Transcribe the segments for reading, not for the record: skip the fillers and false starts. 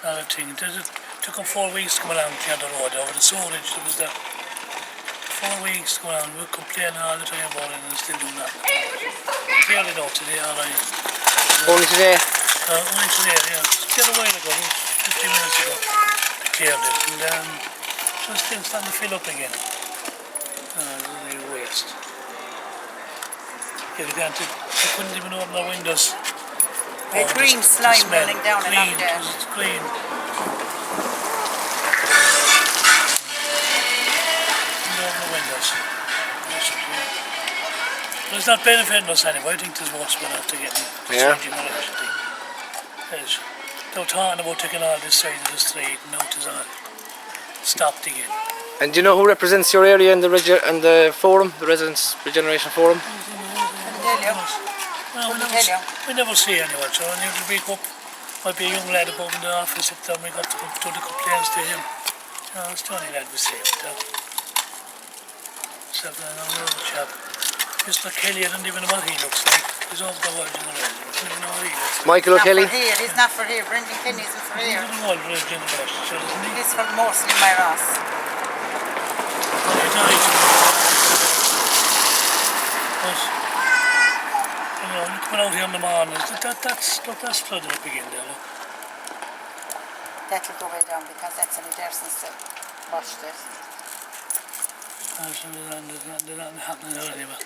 Not a thing. It took them 4 weeks to come along to the road over the sewerage that was there. 4 weeks to come along. We were complaining all the time about it and still doing that. Clearly though today, alright. Only today? Only today, yeah. Just a while ago, 15 minutes ago, they cleared it. And so it's still starting to fill up again. It's a waste. Yeah, they couldn't even open their windows. A green slime running down and up there. It's green. Open the windows. But it's not benefiting us anyway. I think there's worse one after getting changing electricity. They're talking about taking all this side of the street and now it's all stopped again. And do you know who represents your area in the forum, the Residents Regeneration Forum? Well, we never see anyone, so every week up might be a young lad above in the office up there and we got to do the complaints to him. You know, it's the only lad we see up there. Except for another chap. Mr. Kelly, I don't even know what he looks like. He's over the world generation. I don't even know what he looks like. Michael O'Kelly? He's not for here. Brendan Kenny isn't for here. He's over the world generation, isn't he? He's for mostly my Ross. You know, coming out here in the morning, that's flooded up again there, look. That'll go way down because that's only there since they washed it. There's nothing happening there anyway.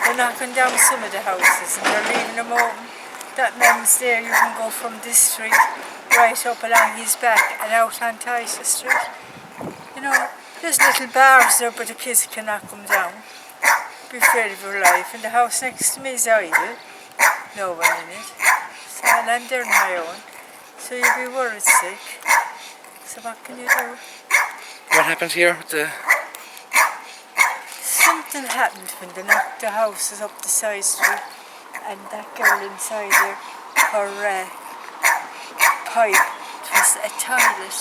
They're knocking down some of the houses and they're leaving them open. That man's there, you can go from this street right up along his back and out on Tyson Street. You know, there's little bars there but the kids can knock them down. Be afraid of your life. And the house next to me is idle. No one in it. So I'm there on my own. So you'll be worried sick. So what can you do? What happened here with the... Something happened when they knocked the houses up the side street and that girl inside there, her pipe, it was a toilet.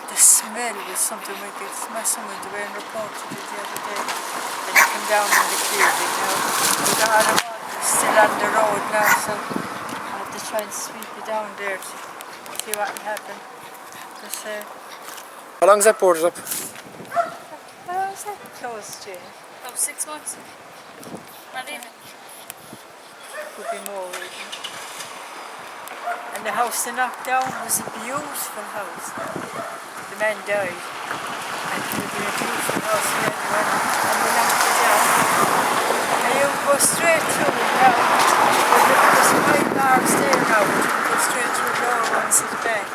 The smell was something wicked. My son went away and reported it the other day and he came down and they cleared it now. But all the water is still on the road now, so I had to try and sweep it down there to see what will happen. How long is that boarded up? How was that closed, Jane? About 6 months. Not even. Could be more even. And the house they knocked down was a beautiful house. The man died. And it would be a beautiful house for everyone. And they knocked it down. And you go straight through it now. There's 5 bars there now, but you can go straight through the lower ones at the back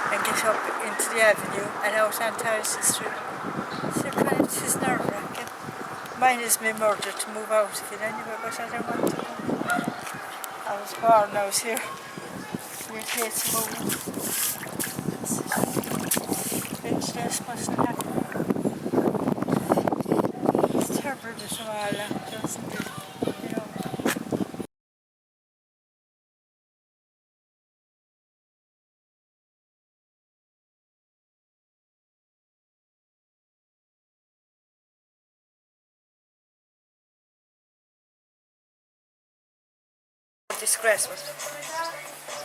and get up into the avenue and out on Tyson Street. So kind of just nerve-wracking. Mine is my murder to move out of it anyway, but I don't want to go. I was born, I was here. We'd hate to move. Eventually I mustn't happen. It's terrible this while, doesn't it? You know. Disgraceful.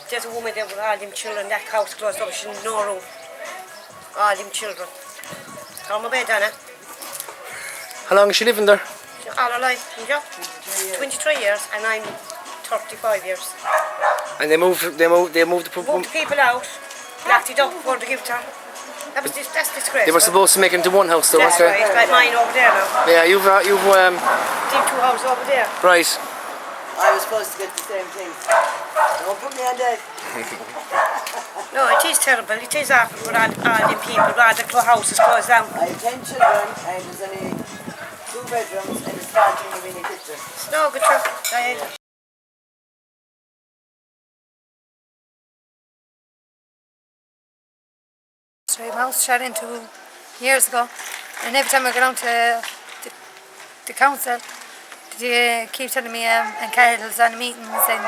There's a woman there with all them children, that house closed up, she had no room. All them children. On my bed, Anna. How long is she living there? All her life, you know? 23 years and I'm 35 years. And they moved the Moved the people out, locked it up before they give it to her. That's disgraceful. They were supposed to make it into one house though, that's weren't they? right, like mine over there now. Yeah, you've Them 2 houses over there. right. I was supposed to get the same thing. Don't put me on that. No, it is terrible. It is awful for all the people, all the houses closed down. I have 10 children and there's only 2 bedrooms and a starting mini kitchen. It's no good true. My house shut into years ago, and every time I go down to the council, they keep telling me and Carol's on the meetings and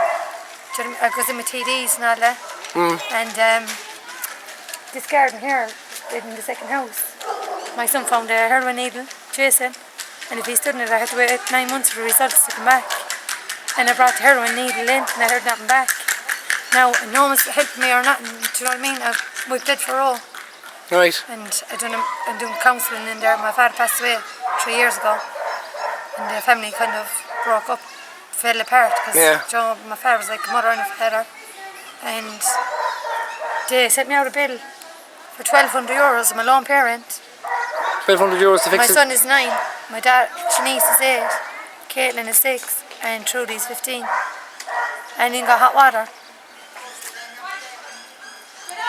I goes in with TDs and all that. And this garden here in the second house. My son found a heroin needle, Jason, and if he stood in it, I had to wait 9 months for the results to come back. And I brought the heroin needle in, and I heard nothing back. Now, no one's helped me or nothing, do you know what I mean? We've bled for all. Right. And I'm doing counselling in there. My father passed away 3 years ago, and the family kind of broke up, fell apart, because my father was like a mother and a father. And they sent me out a bill for €1,200. I'm a lone parent. €1,200 to fix My it? son is 9, my Shanice is 8, Caitlin is 6, and Trudy's 15. And he got hot water.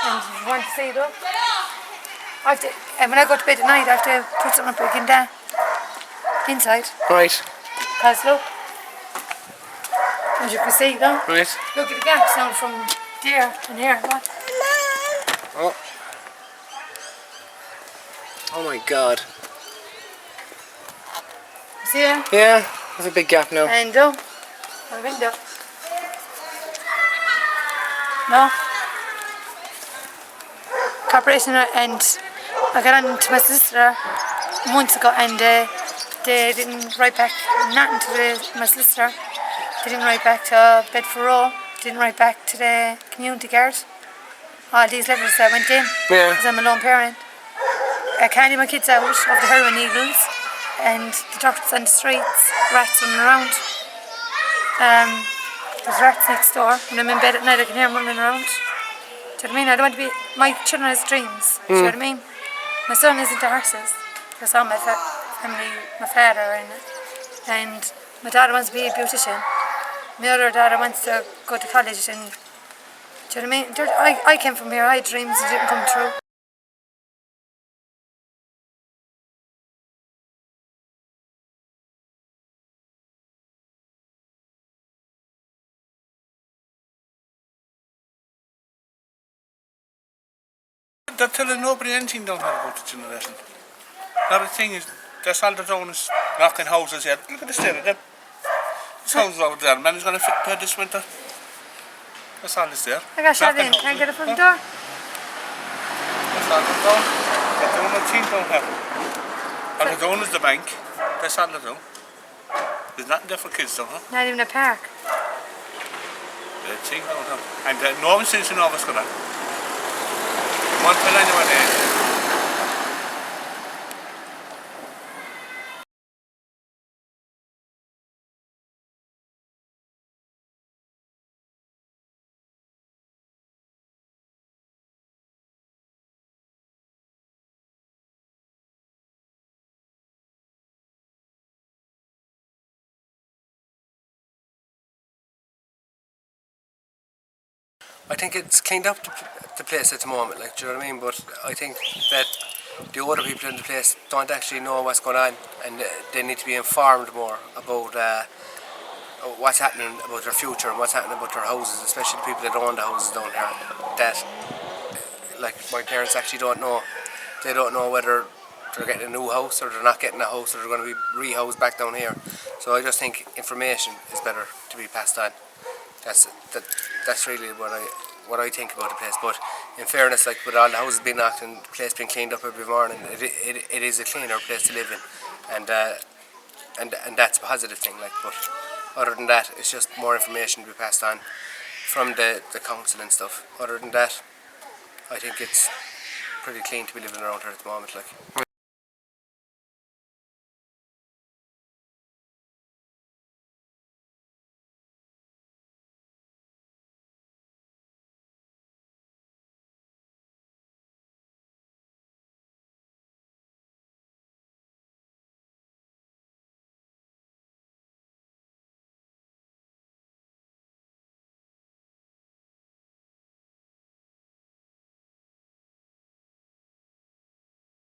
And you want to see it up? And when I go to bed at night, I have to put something up again down inside. Right. Because look, as you can see, look, Right. look at the gaps now from there and here. What? Oh. Oh my God. See there? Yeah, there's a big gap now. And a window. No. Corporation, and I got on to my sister months ago, and they didn't write back nothing to my solicitor. They didn't write back to Bedford, didn't write back to the community guard. All these letters that went in, because I'm a lone parent. I can't leave my kids out of the heroin needles, and the doctors on the streets, rats running around. There's rats next door. When I'm in bed at night, I can hear them running around. Do you know what I mean? I don't want to be. My children has dreams. Do you know what I mean? My son is into horses. That's all my family, my father, and my daughter wants to be a beautician. My other daughter wants to go to college, and do you know what I mean? I came from here. I had dreams that didn't come true. They're telling nobody anything down here about the generation. Another thing is, that's all they're doing is knocking houses here. Look at the state of them. This houses over there, man is going to pay this winter. That's all that's there. I got shut in. Can I get it from the door? That's all they're doing. They're doing nothing down here. All they're doing is the bank. That's all they're doing. There's nothing there for kids down here. Not even a park. The thing down here. And no one seems to know what's going on. One fella anyway there. I think it's cleaned up the place at the moment, like, do you know what I mean? But I think that the older people in the place don't actually know what's going on, and they need to be informed more about what's happening about their future and what's happening about their houses, especially the people that own the houses down here. That, like, my parents actually don't know. They don't know whether they're getting a new house or they're not getting a house or they're going to be rehoused back down here. So I just think information is better to be passed on. That's really what I think about the place. But in fairness, like, with all the houses being knocked and the place being cleaned up every morning, it is a cleaner place to live in, and that's a positive thing. Like, but other than that, it's just more information to be passed on from the council and stuff. Other than that, I think it's pretty clean to be living around here at the moment. Like.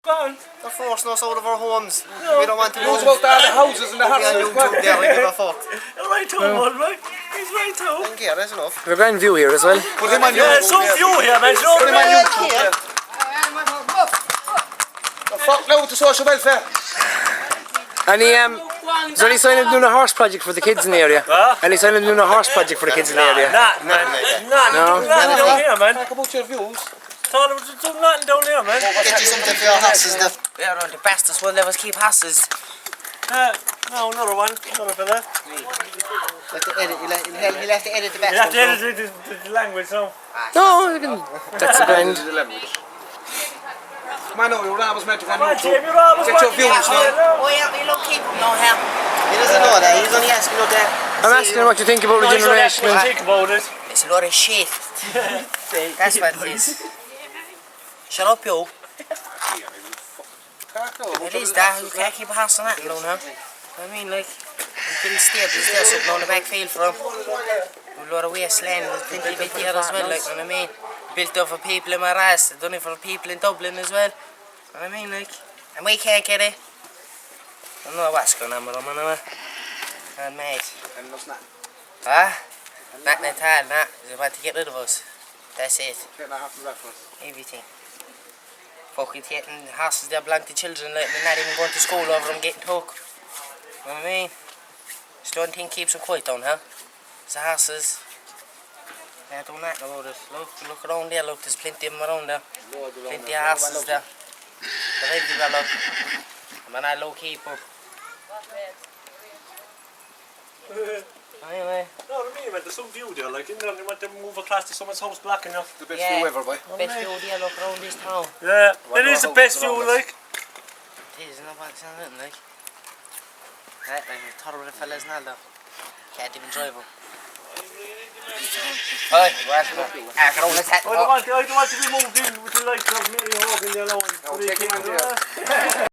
They're forcing us out of our homes. We don't want to move. About all the houses and the houses. Yeah, we give a fuck. Right home, all right. He's right home. Yeah, that's enough. We have a grand view here as well. Put him on YouTube. Some view here, man. Put him on YouTube. Fuck now with the social welfare. Any sign of doing a horse project for the kids in the area? Any sign of doing a horse project for the kids in the area? Not down here, man. No? Talk about your views. Thought it was doing nothing down there, man. Get you something for your horses. Yeah, no, the bastards will let us keep horses. No, another one. Another fella. He'll have to edit the best You have to one. edit the language, so. No, that's the grand. Man, no, you're always meant to come Come on, out. Jim, you're always Get your watching views, that, man. Oh, yeah, you don't keep them, no help. He doesn't know that. He's only asking you that. I'm asking what you think about No, he's not regeneration. actually think about it. It's a lot of shit. That's what it is. Shut up, yo. It is that. You can't keep a horse on that, you know. I mean, like, you can stay there's something on the back field for him. A lot of wasteland, there's plenty of it here as well, like, you know what I mean? Built up for people in Maras, done it for people in Dublin as well. You know what I mean, like, and we can't get it. I don't know what's going on with them, anyway. And mate. And there's nothing. Huh? Nothing at all, nah. They want to get rid of us. That's it. Can't happen that for us. Everything. Fucking taking horses that belong to children, like, they're not even going to school over them getting took. You know what I mean? Just the one thing keeps them quiet down here. It's the horses. They don't know nothing about it. Look around there, look, there's plenty of them around there. Plenty of horses there. They're everywhere, look. I'm not low key, but... Anyway. No, I mean, man, there's some view there, like, in there, they want to move across to someone's house blocking you. The best Yeah. view ever, boy. Best view there, look around this town. Yeah, it is the best view, like. It is, no box on it, like. Right, like, a terrible fella's now, though. Can't even drive him. Hey, where's the... I can only take I don't want to be moved in with the likes of Mary Hogan there alone. I'll take him on there.